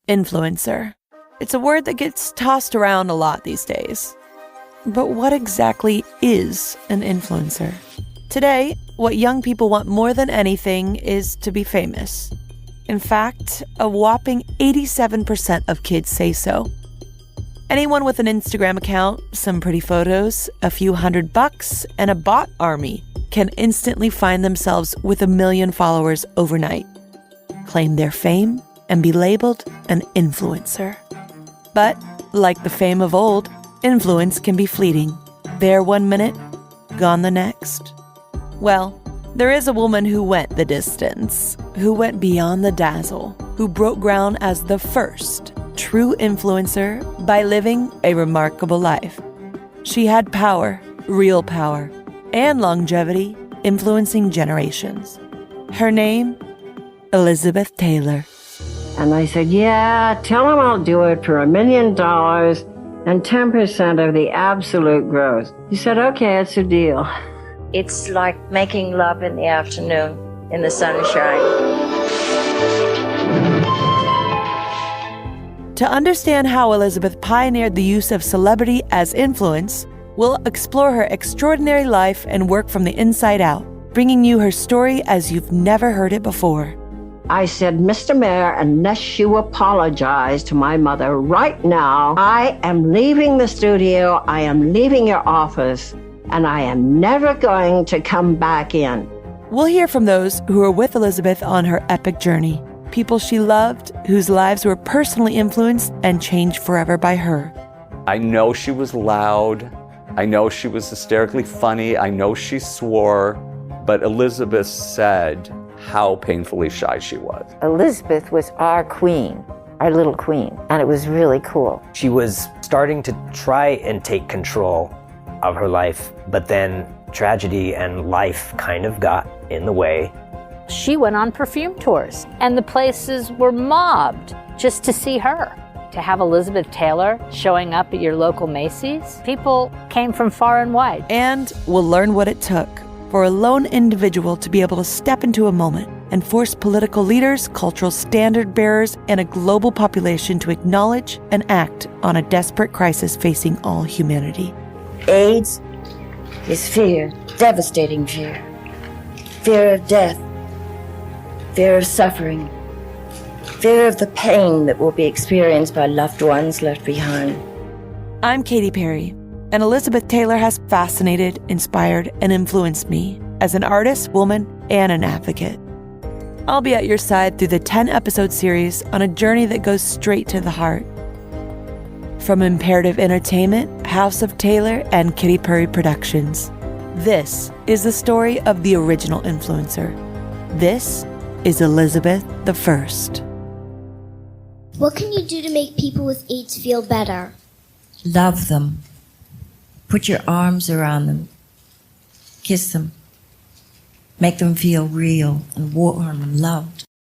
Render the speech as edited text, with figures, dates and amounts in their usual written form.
Influencer. It's a word that gets tossed around a lot these days. But what exactly is an influencer? Today, what young people want more than anything is to be famous. In fact, a whopping 87% of kids say so. Anyone with an Instagram account, some pretty photos, a few $100, and a bot army can instantly find themselves with 1 million followers overnight, claim their fame, and be labeled an influencer. But, like the fame of old, influence can be fleeting. There 1 minute, gone the next. Well, there is a woman who went the distance, who went beyond the dazzle, who broke ground as the first true influencer by living a remarkable life. She had power, real power, and longevity, influencing generations. Her name, Elizabeth Taylor. And I said, yeah, tell him I'll do it for $1 million and 10% of the absolute gross. He said, okay, it's a deal. It's like making love in the afternoon in the sunshine. To understand how Elizabeth pioneered the use of celebrity as influence, we'll explore her extraordinary life and work from the inside out, bringing you her story as you've never heard it before. I said, Mr. Mayor, unless you apologize to my mother right now, I am leaving the studio, I am leaving your office, and I am never going to come back in. We'll hear from those who were with Elizabeth on her epic journey, people she loved, whose lives were personally influenced and changed forever by her. I know she was loud. I know she was hysterically funny. I know she swore. But Elizabeth said how painfully shy she was. Elizabeth was our queen, our little queen, and it was really cool. She was starting to try and take control of her life, but then tragedy and life kind of got in the way. She went on perfume tours, and the places were mobbed just to see her. To have Elizabeth Taylor showing up at your local Macy's, people came from far and wide. And we'll learn what it took for a lone individual to be able to step into a moment and force political leaders, cultural standard bearers, and a global population to acknowledge and act on a desperate crisis facing all humanity. AIDS is fear, devastating fear. Fear of death, fear of suffering, fear of the pain that will be experienced by loved ones left behind. I'm Katy Perry, and Elizabeth Taylor has fascinated, inspired, and influenced me as an artist, woman, and an advocate. I'll be at your side through the 10-episode series on a journey that goes straight to the heart. From Imperative Entertainment, House of Taylor, and Katy Perry Productions, this is the story of the original influencer. This is Elizabeth the First. What can you do to make people with AIDS feel better? Love them. Put your arms around them. Kiss them. Make them feel real and warm and loved.